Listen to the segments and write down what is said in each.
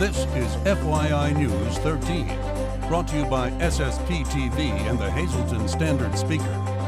This is FYI News 13, brought to you by SSPTV and the Hazleton Standardspeaker.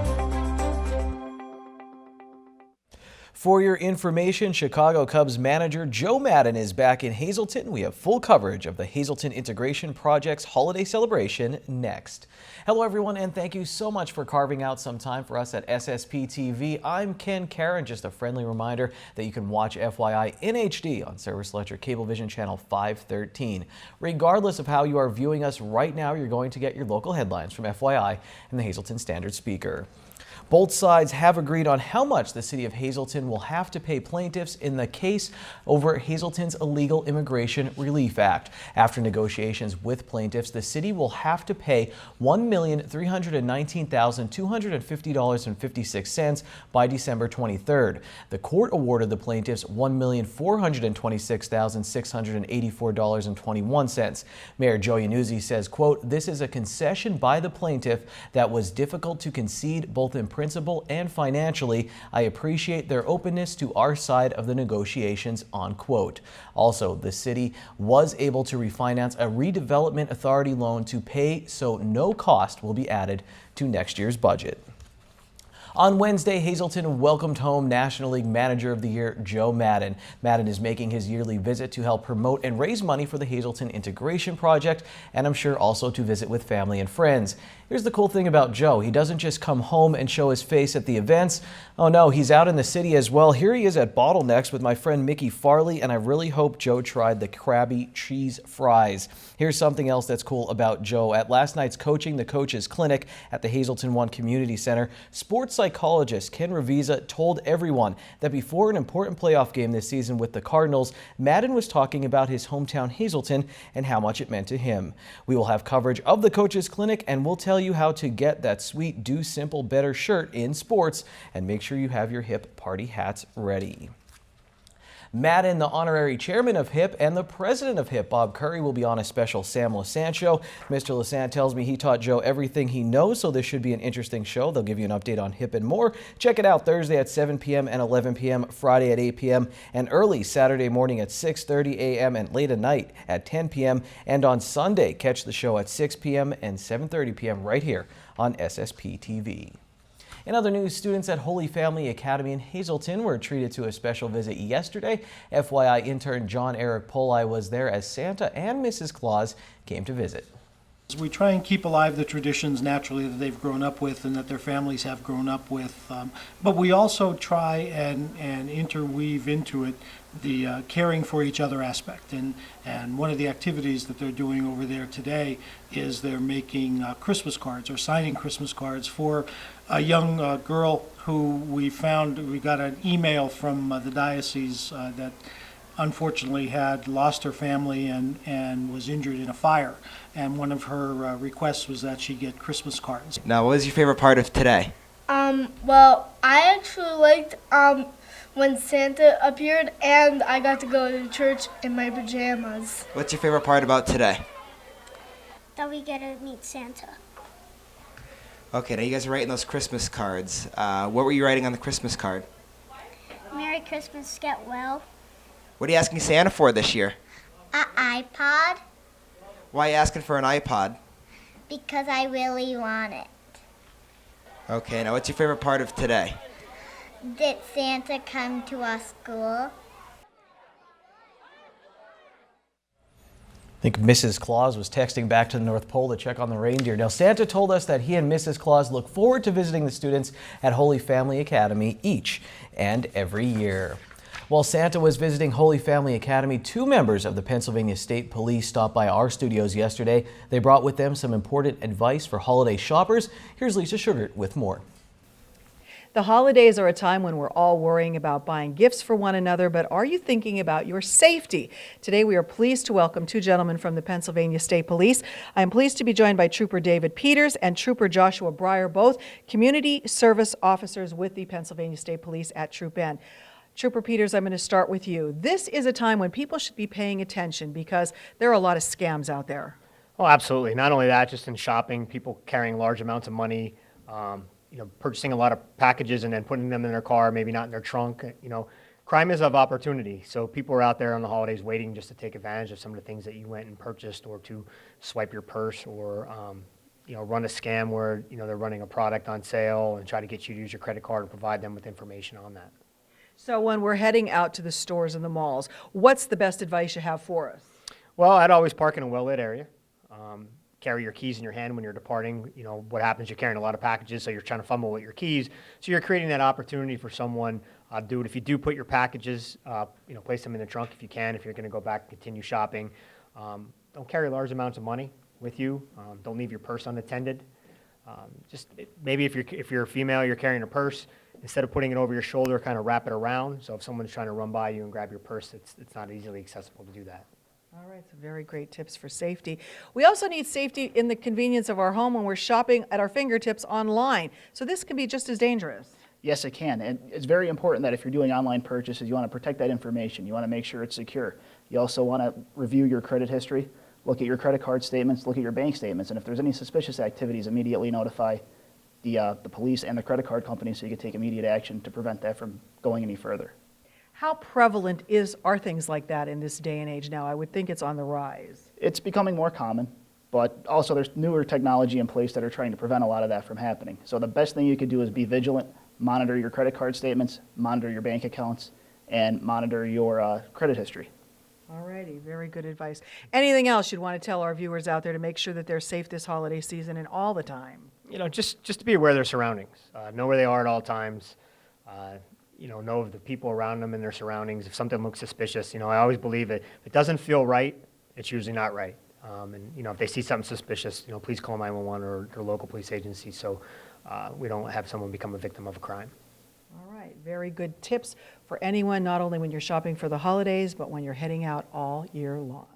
For your information, Chicago Cubs manager Joe Maddon is back in Hazleton. We have full coverage of the Hazleton Integration Project's holiday celebration next. Hello everyone, and thank you so much for carving out some time for us at SSPTV. I'm Ken Karen. Just a friendly reminder that you can watch FYI in HD on Service Electric Cablevision Channel 513. Regardless of how you are viewing us right now, you're going to get your local headlines from FYI and the Hazleton Standardspeaker. Both sides have agreed on how much the city of Hazleton will have to pay plaintiffs in the case over Hazleton's Illegal Immigration Relief Act. After negotiations with plaintiffs, the city will have to pay $1,319,250.56 by December 23rd. The court awarded the plaintiffs $1,426,684.21. Mayor Joe Iannuzzi says, quote, "This is a concession by the plaintiff that was difficult to concede both in principle and financially. I appreciate their openness to our side of the negotiations," unquote. Also, the city was able to refinance a redevelopment authority loan to pay, so no cost will be added to next year's budget. On Wednesday, Hazleton welcomed home National League Manager of the Year Joe Maddon. Maddon is making his yearly visit to help promote and raise money for the Hazleton Integration Project, and I'm sure also to visit with family and friends. Here's the cool thing about Joe. He doesn't just come home and show his face at the events. Oh no, he's out in the city as well. Here he is at Bottlenecks with my friend Mickey Farley, and I really hope Joe tried the Krabby Cheese Fries. Here's something else that's cool about Joe. At last night's Coaching the Coaches Clinic at the Hazleton One Community Center, sports psychologist Ken Ravizza told everyone that before an important playoff game this season with the Cardinals, Maddon was talking about his hometown Hazleton and how much it meant to him. We will have coverage of the Coaches Clinic, and we'll tell you how to get that sweet Do Simple Better shirt in sports, and make sure you have your HIP party hats ready. Maddon, the honorary chairman of HIP, and the president of HIP, Bob Curry, will be on a special Sam Lassant show. Mr. Lassant tells me he taught Joe everything he knows, so this should be an interesting show. They'll give you an update on HIP and more. Check it out Thursday at 7 p.m. and 11 p.m., Friday at 8 p.m., and early Saturday morning at 6:30 a.m. and late at night at 10 p.m. And on Sunday, catch the show at 6 p.m. and 7:30 p.m. right here on SSPTV. In other news, students at Holy Family Academy in Hazleton were treated to a special visit yesterday. FYI intern John Eric Poli was there as Santa and Mrs. Claus came to visit. We try and keep alive the traditions naturally that they've grown up with and that their families have grown up with, but we also try and interweave into it the caring for each other aspect. And one of the activities that they're doing over there today is they're making Christmas cards or signing Christmas cards for a young girl who we got an email from the diocese that unfortunately had lost her family and was injured in a fire. And one of her requests was that she get Christmas cards. Now, what was your favorite part of today? Well, I actually liked when Santa appeared and I got to go to church in my pajamas. What's your favorite part about today? That we get to meet Santa. Okay, now you guys are writing those Christmas cards. What were you writing on the Christmas card? Merry Christmas, get well. What are you asking Santa for this year? An iPod. Why are you asking for an iPod? Because I really want it. Okay, now what's your favorite part of today? Did Santa come to our school? I think Mrs. Claus was texting back to the North Pole to check on the reindeer. Now, Santa told us that he and Mrs. Claus look forward to visiting the students at Holy Family Academy each and every year. While Santa was visiting Holy Family Academy, 2 members of the Pennsylvania State Police stopped by our studios yesterday. They brought with them some important advice for holiday shoppers. Here's Lisa Sugart with more. The holidays are a time when we're all worrying about buying gifts for one another, but are you thinking about your safety? Today we are pleased to welcome 2 gentlemen from the Pennsylvania State Police. I am pleased to be joined by Trooper David Peters and Trooper Joshua Breyer, both community service officers with the Pennsylvania State Police at Troop N. Trooper Peters, I'm going to start with you. This is a time when people should be paying attention because there are a lot of scams out there. Oh, absolutely. Not only that, just in shopping, people carrying large amounts of money, purchasing a lot of packages and then putting them in their car, maybe not in their trunk, crime is of opportunity. So people are out there on the holidays waiting just to take advantage of some of the things that you went and purchased, or to swipe your purse, or run a scam where they're running a product on sale and try to get you to use your credit card and provide them with information on that. So when we're heading out to the stores and the malls, what's the best advice you have for us? Well, I'd always park in a well-lit area. Carry your keys in your hand when you're departing. What happens, you're carrying a lot of packages, so you're trying to fumble with your keys. So you're creating that opportunity for someone to do it. If you do put your packages, place them in the trunk if you can, if you're going to go back and continue shopping. Don't carry large amounts of money with you. Don't leave your purse unattended. Maybe if you're a female, you're carrying a purse, instead of putting it over your shoulder, kind of wrap it around. So if someone's trying to run by you and grab your purse, it's not easily accessible to do that. All right, so very great tips for safety. We also need safety in the convenience of our home when we're shopping at our fingertips online. So this can be just as dangerous. Yes, it can. And it's very important that if you're doing online purchases, you want to protect that information. You want to make sure it's secure. You also want to review your credit history, look at your credit card statements, look at your bank statements, and if there's any suspicious activities, immediately notify the police and the credit card company so you can take immediate action to prevent that from going any further. How prevalent are things like that in this day and age now? I would think it's on the rise. It's becoming more common, but also there's newer technology in place that are trying to prevent a lot of that from happening. So the best thing you could do is be vigilant, monitor your credit card statements, monitor your bank accounts, and monitor your credit history. All righty, very good advice. Anything else you'd want to tell our viewers out there to make sure that they're safe this holiday season and all the time? Just to be aware of their surroundings. Know where they are at all times. Know of the people around them and their surroundings. If something looks suspicious, I always believe it. If it doesn't feel right, it's usually not right. If they see something suspicious, please call 911 or their local police agency so we don't have someone become a victim of a crime. All right, very good tips for anyone, not only when you're shopping for the holidays, but when you're heading out all year long.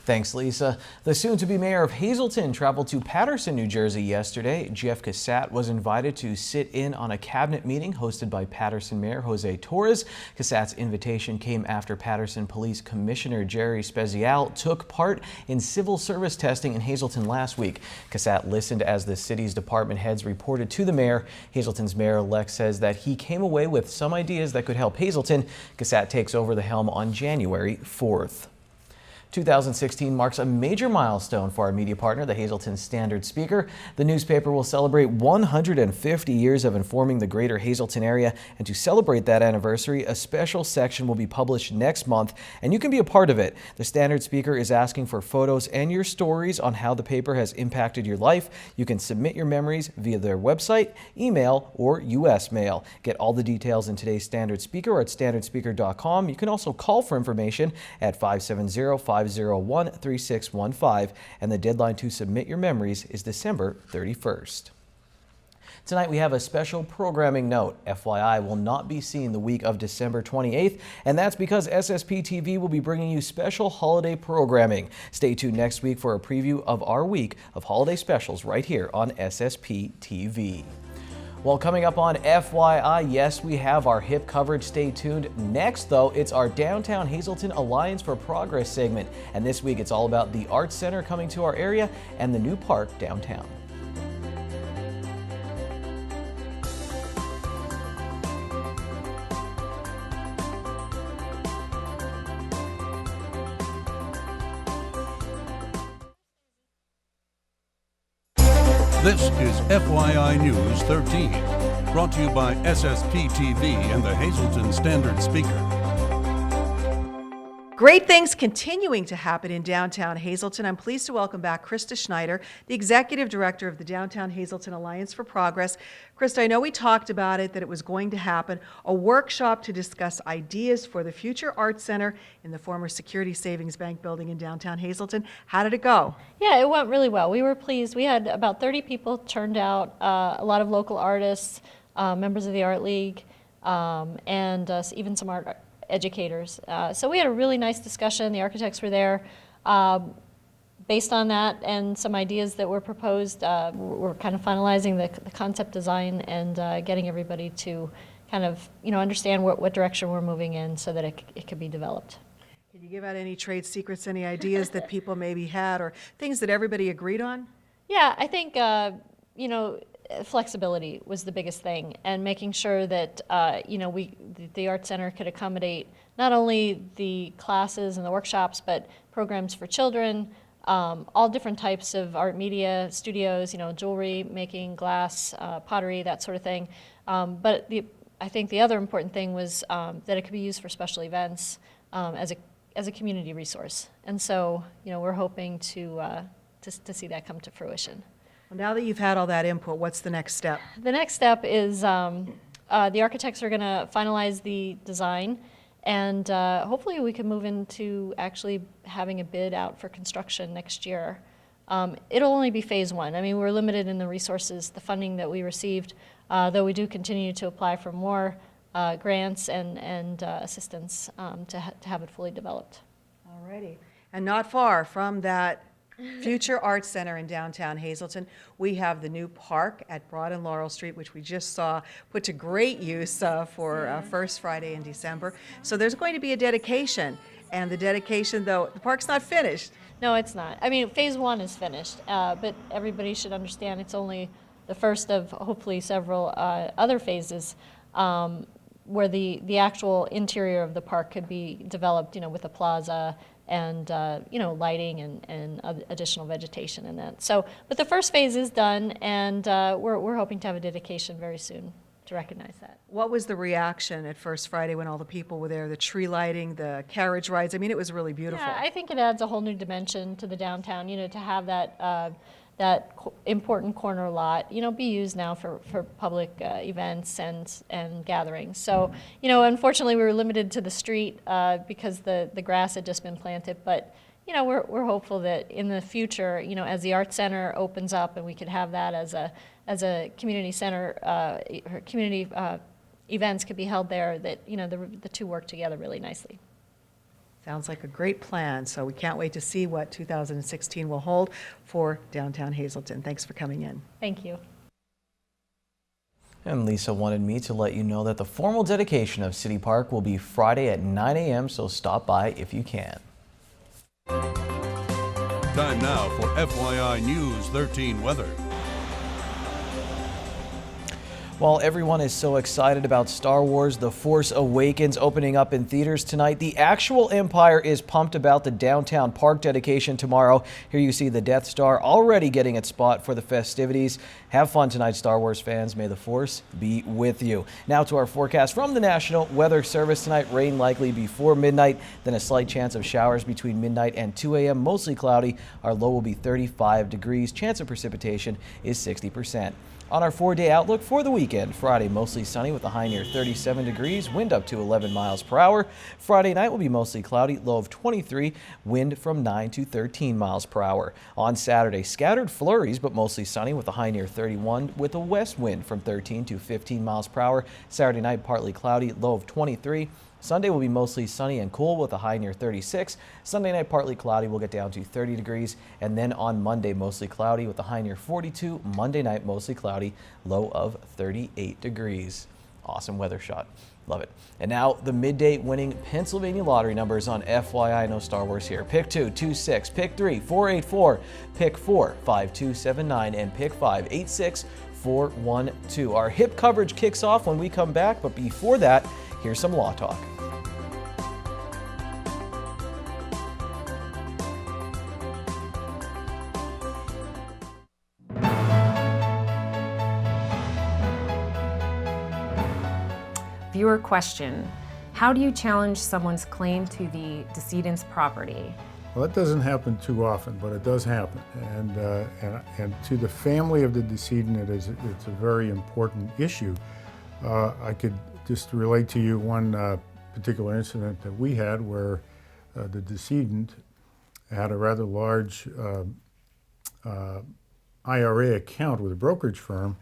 Thanks, Lisa. The soon-to-be mayor of Hazleton traveled to Paterson, New Jersey yesterday. Jeff Cassatt was invited to sit in on a cabinet meeting hosted by Paterson Mayor Jose Torres. Cassatt's invitation came after Paterson Police Commissioner Jerry Spezial took part in civil service testing in Hazleton last week. Cassatt listened as the city's department heads reported to the mayor. Hazleton's mayor-elect says that he came away with some ideas that could help Hazleton. Cassatt takes over the helm on January 4th. 2016 marks a major milestone for our media partner, the Hazleton Standardspeaker. The newspaper will celebrate 150 years of informing the greater Hazleton area, and to celebrate that anniversary, a special section will be published next month, and you can be a part of it. The Standardspeaker is asking for photos and your stories on how the paper has impacted your life. You can submit your memories via their website, email, or U.S. mail. Get all the details in today's Standardspeaker or at standardspeaker.com. You can also call for information at 570-501-3615, and the deadline to submit your memories is December 31st. Tonight we have a special programming note. FYI will not be seen the week of December 28th, and that's because SSPTV will be bringing you special holiday programming. Stay tuned next week for a preview of our week of holiday specials right here on SSPTV. Well, coming up on FYI, yes, we have our HIP coverage. Stay tuned. Next, though, it's our Downtown Hazleton Alliance for Progress segment. And this week, it's all about the Arts Center coming to our area and the new park downtown. This is FYI News 13, brought to you by SSPTV and the Hazleton Standardspeaker. Great things continuing to happen in downtown Hazleton. I'm pleased to welcome back Krista Schneider, the Executive Director of the Downtown Hazleton Alliance for Progress. Krista, I know we talked about it, that it was going to happen, a workshop to discuss ideas for the future Arts Center in the former Security Savings Bank building in downtown Hazleton. How did it go? Yeah, it went really well. We were pleased. We had about 30 people turned out, a lot of local artists, members of the Art League, and even some art educators. So we had a really nice discussion. The architects were there. Based on that and some ideas that were proposed, we're kind of finalizing the concept design and getting everybody to kind of understand what direction we're moving in so that it could be developed. Can you give out any trade secrets, any ideas that people maybe had or things that everybody agreed on? Yeah, I think flexibility was the biggest thing, and making sure that the Art Center could accommodate not only the classes and the workshops, but programs for children, all different types of art media studios, jewelry making, glass, pottery, that sort of thing. But I think the other important thing was that it could be used for special events as a community resource. And so, we're hoping to see that come to fruition. Well, now that you've had all that input, what's the next step? The next step is the architects are going to finalize the design, and hopefully we can move into actually having a bid out for construction next year. It'll only be phase one. I mean, we're limited in the resources, the funding that we received, though we do continue to apply for more grants and assistance to have it fully developed. All righty. And not far from that Future Arts Center in downtown Hazleton, we have the new park at Broad and Laurel Street, which we just saw put to great use for First Friday in December. So there's going to be a dedication, and the dedication, though, the park's not finished. No, it's not. I mean, phase one is finished, but everybody should understand it's only the first of hopefully several other phases where the actual interior of the park could be developed, with a plaza and lighting and additional vegetation and that. So, but the first phase is done, and we're hoping to have a dedication very soon to recognize that. What was the reaction at First Friday when all the people were there? The tree lighting, the carriage rides. I mean, it was really beautiful. Yeah, I think it adds a whole new dimension to the downtown. To have that important corner lot, be used now for public events and gatherings. So, unfortunately we were limited to the street because the grass had just been planted, but, we're hopeful that in the future, as the Art Center opens up and we could have that as a community center, community events could be held there, that, the two work together really nicely. Sounds like a great plan, so we can't wait to see what 2016 will hold for downtown Hazleton. Thanks for coming in. Thank you. And Lisa wanted me to let you know that the formal dedication of City Park will be Friday at 9 a.m., so stop by if you can. Time now for FYI News 13 weather. While everyone is so excited about Star Wars: The Force Awakens opening up in theaters tonight, the actual Empire is pumped about the downtown park dedication tomorrow. Here you see the Death Star already getting its spot for the festivities. Have fun tonight, Star Wars fans. May the Force be with you. Now to our forecast from the National Weather Service tonight. Rain likely before midnight, then a slight chance of showers between midnight and 2 a.m. Mostly cloudy. Our low will be 35 degrees. Chance of precipitation is 60%. On our 4-day outlook for the weekend, Friday mostly sunny with a high near 37 degrees, wind up to 11 miles per hour. Friday night will be mostly cloudy, low of 23, wind from 9 to 13 miles per hour. On Saturday, scattered flurries, but mostly sunny with a high near 31 with a west wind from 13 to 15 miles per hour. Saturday night, partly cloudy, low of 23. Sunday will be mostly sunny and cool with a high near 36. Sunday night partly cloudy, will get down to 30 degrees. And then on Monday, mostly cloudy with a high near 42. Monday night, mostly cloudy, low of 38 degrees. Awesome weather shot. Love it. And now the midday winning Pennsylvania lottery numbers on FYI. No Star Wars here. Pick 2, 26, pick 3, 484, pick 4, 5279, and pick 5, 86412. Our hip coverage kicks off when we come back, but before that, here's some law talk. Viewer question: how do you challenge someone's claim to the decedent's property? Well, that doesn't happen too often, but it does happen. And to the family of the decedent, it's a very important issue. I could just relate to you one particular incident that we had where the decedent had a rather large IRA account with a brokerage firm,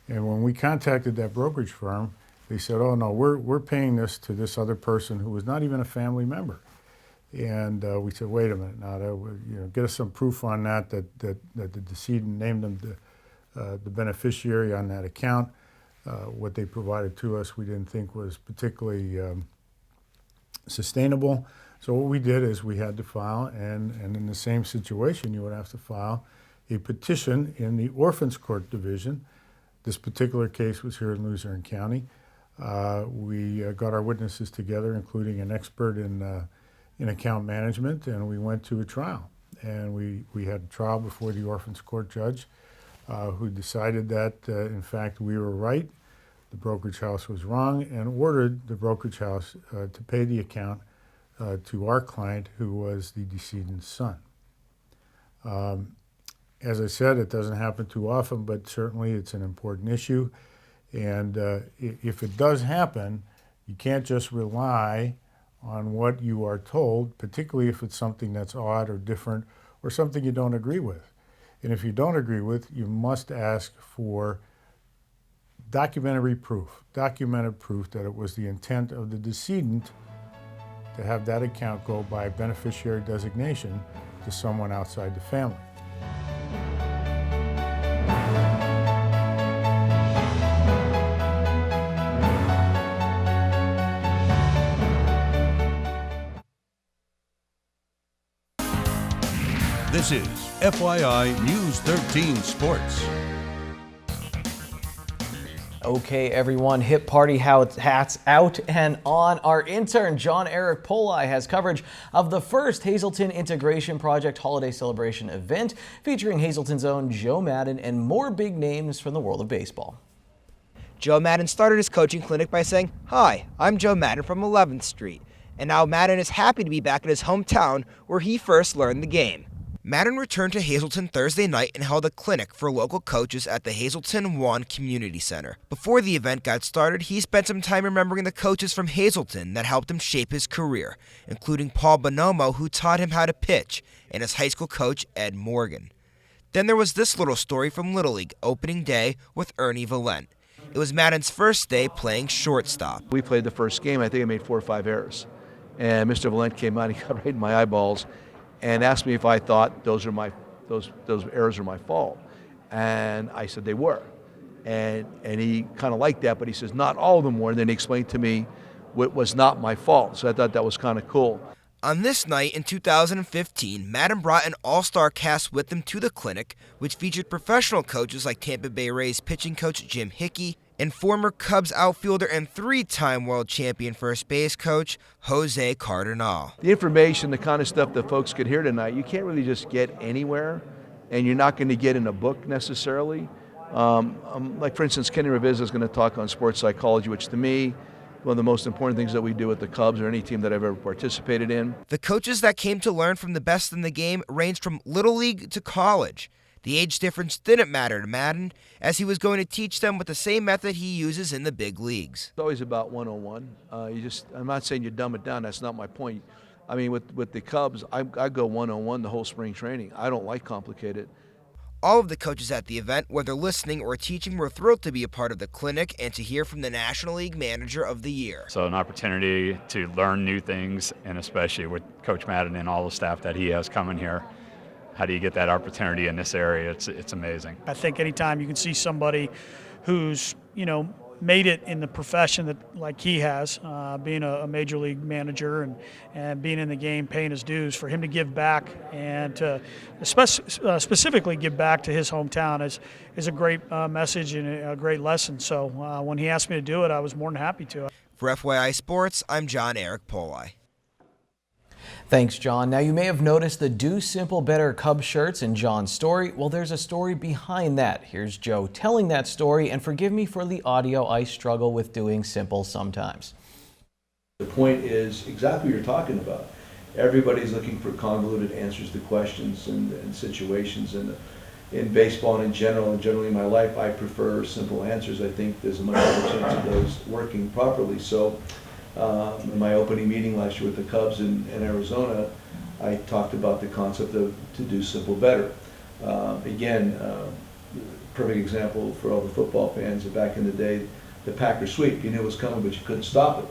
and when we contacted that brokerage firm, they said, "Oh no, we're paying this to this other person who was not even a family member." And we said, "Wait a minute, now get us some proof on that the decedent named them the beneficiary on that account." What they provided to us we didn't think was particularly sustainable. So what we did is we had to file, and in the same situation you would have to file a petition in the Orphans Court Division. This particular case was here in Luzerne County. We got our witnesses together, including an expert in account management, and we went to a trial. And we had a trial before the Orphans Court judge who decided that, in fact, we were right, the brokerage house was wrong, and ordered the brokerage house to pay the account to our client, who was the decedent's son. As I said, it doesn't happen too often, but certainly it's an important issue. And if it does happen, you can't just rely on what you are told, particularly if it's something that's odd or different or something you don't agree with. And if you don't agree with, you must ask for documented proof that it was the intent of the decedent to have that account go by beneficiary designation to someone outside the family. This is FYI News 13 Sports. Okay, everyone, hip party hats out and on. Our intern, John Eric Poli, has coverage of the first Hazleton Integration Project holiday celebration event featuring Hazleton's own Joe Maddon and more big names from the world of baseball. Joe Maddon started his coaching clinic by saying, "Hi, I'm Joe Maddon from 11th Street." And now Maddon is happy to be back in his hometown where he first learned the game. Maddon returned to Hazleton Thursday night and held a clinic for local coaches at the Hazleton 1 Community Center. Before the event got started, he spent some time remembering the coaches from Hazleton that helped him shape his career, including Paul Bonomo, who taught him how to pitch, and his high school coach, Ed Morgan. Then there was this little story from Little League opening day with Ernie Valent. It was Maddon's first day playing shortstop. We played the first game. I think I made 4 or 5 errors. And Mr. Valent came out, he got right in my eyeballs and asked me if I thought those errors were my fault. And I said they were. And he kind of liked that, but he says not all of them were. And then he explained to me what was not my fault. So I thought that was kind of cool. On this night in 2015, Maddon brought an all-star cast with him to the clinic, which featured professional coaches like Tampa Bay Rays pitching coach Jim Hickey and former Cubs outfielder and 3-time world champion first base coach Jose Cardinal. The information, the kind of stuff that folks could hear tonight, you can't really just get anywhere, and you're not going to get in a book necessarily. Like, for instance, Kenny Ravizza is going to talk on sports psychology, which to me, one of the most important things that we do with the Cubs or any team that I've ever participated in. The coaches that came to learn from the best in the game ranged from Little League to college. The age difference didn't matter to Maddon, as he was going to teach them with the same method he uses in the big leagues. It's always about one-on-one. I'm not saying you dumb it down, that's not my point. I mean, with the Cubs, I go one-on-one the whole spring training. I don't like complicated. All of the coaches at the event, whether listening or teaching, were thrilled to be a part of the clinic and to hear from the National League Manager of the Year. So an opportunity to learn new things, and especially with Coach Maddon and all the staff that he has coming here. How do you get that opportunity in this area? It's amazing. I think anytime you can see somebody who's, made it in the profession that like he has, being a major league manager and being in the game, paying his dues, for him to give back and to specifically give back to his hometown is a great message and a great lesson. So when he asked me to do it, I was more than happy to. For FYI Sports, I'm John Eric Poli. Thanks, John. Now, you may have noticed the Do Simple Better Cub shirts in John's story. Well, there's a story behind that. Here's Joe telling that story, and forgive me for the audio. I struggle with doing simple sometimes. The point is exactly what you're talking about. Everybody's looking for convoluted answers to questions and situations. And in baseball and in generally in my life, I prefer simple answers. I think there's a much better chance of those working properly. So in my opening meeting last year with the Cubs in Arizona, I talked about the concept of to do simple better. Perfect example for all the football fans. Back in the day, the Packer sweep, you knew it was coming, but you couldn't stop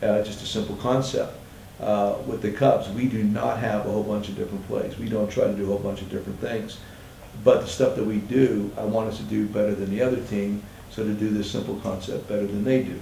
it. Just a simple concept. With the Cubs, we do not have a whole bunch of different plays. We don't try to do a whole bunch of different things. But the stuff that we do, I want us to do better than the other team, so to do this simple concept better than they do.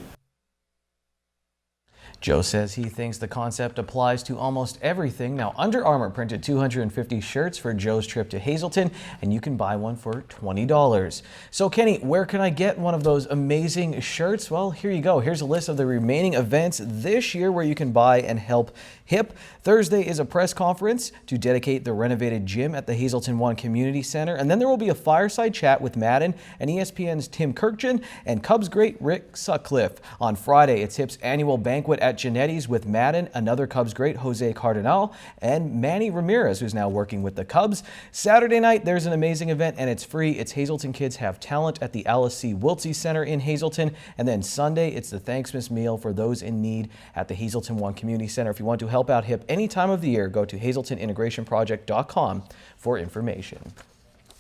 Joe says he thinks the concept applies to almost everything. Now, Under Armour printed 250 shirts for Joe's trip to Hazleton, and you can buy one for $20. So, Kenny, where can I get one of those amazing shirts? Well, here you go. Here's a list of the remaining events this year where you can buy and help HIP. Thursday is a press conference to dedicate the renovated gym at the Hazleton One Community Center, and then there will be a fireside chat with Maddon and ESPN's Tim Kirkjian and Cubs great Rick Sutcliffe. On Friday, it's HIP's annual banquet at Genetti's with Maddon, another Cubs great Jose Cardinal, and Manny Ramirez, who's now working with the Cubs. Saturday night, there's an amazing event, and it's free. It's Hazleton Kids Have Talent at the Alice C. Wiltsey Center in Hazleton. And then Sunday, it's the Thanksmas meal for those in need at the Hazleton One Community Center. If you want to help out HIP any time of the year, go to hazletonintegrationproject.com for information.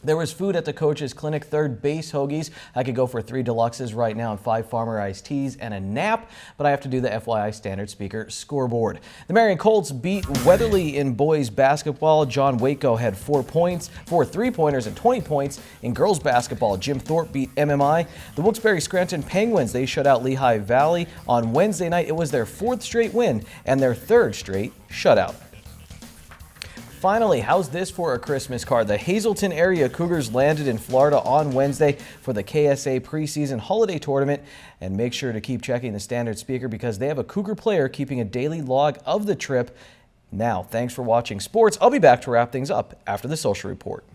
There was food at the coach's clinic, third base hoagies. I could go for 3 deluxes right now and 5 farmer iced teas and a nap, but I have to do the FYI Standard Speaker scoreboard. The Marion Colts beat Weatherly in boys basketball. John Waco had 4 points, 4 3-pointers and 20 points. In girls basketball, Jim Thorpe beat MMI. The Wilkes-Barre Scranton Penguins, they shut out Lehigh Valley. On Wednesday night, it was their 4th straight win and their 3rd straight shutout. Finally, how's this for a Christmas card? The Hazleton area Cougars landed in Florida on Wednesday for the KSA preseason holiday tournament. And make sure to keep checking the Standard Speaker because they have a Cougar player keeping a daily log of the trip. Now, thanks for watching sports. I'll be back to wrap things up after the social report.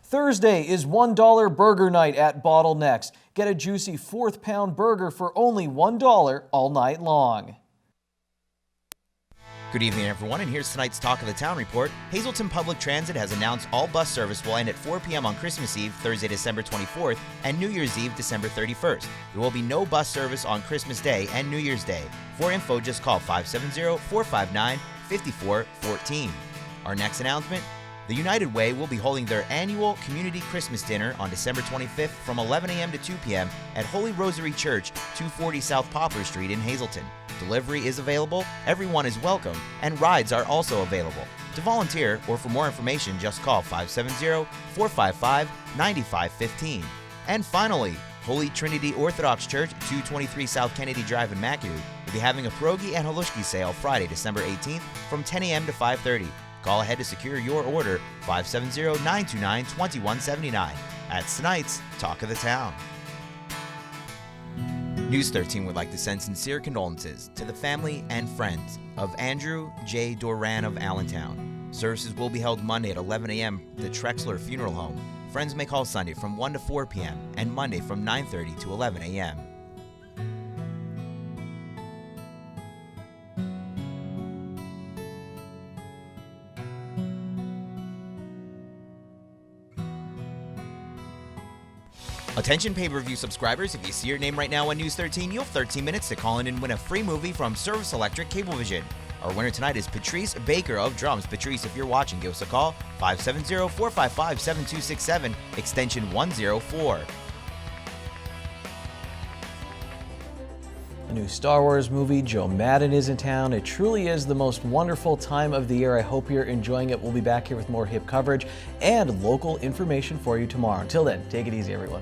Thursday is $1 burger night at Bottlenecks. Get a juicy 4th pound burger for only $1 all night long. Good evening, everyone, and here's tonight's Talk of the Town report. Hazleton Public Transit has announced all bus service will end at 4 p.m. on Christmas Eve, Thursday, December 24th, and New Year's Eve, December 31st. There will be no bus service on Christmas Day and New Year's Day. For info, just call 570-459-5414. Our next announcement, the United Way will be holding their annual community Christmas dinner on December 25th from 11 a.m. to 2 p.m. at Holy Rosary Church, 240 South Poplar Street in Hazleton. Delivery is available, everyone is welcome, and rides are also available. To volunteer or for more information, just call 570-455-9515. And finally, Holy Trinity Orthodox Church, 223 South Kennedy Drive in McAdoo, will be having a pierogi and halushki sale Friday, December 18th from 10 a.m. to 5:30. Call ahead to secure your order, 570-929-2179. That's tonight's Talk of the Town. News 13 would like to send sincere condolences to the family and friends of Andrew J. Doran of Allentown. Services will be held Monday at 11 a.m. at the Trexler Funeral Home. Friends may call Sunday from 1 to 4 p.m. and Monday from 9:30 to 11 a.m. Attention pay-per-view subscribers, if you see your name right now on News 13, you'll have 13 minutes to call in and win a free movie from Service Electric Cablevision. Our winner tonight is Patrice Baker of Drums. Patrice, if you're watching, give us a call, 570-455-7267, extension 104. A new Star Wars movie, Joe Maddon is in town. It truly is the most wonderful time of the year. I hope you're enjoying it. We'll be back here with more HIP coverage and local information for you tomorrow. Until then, take it easy, everyone.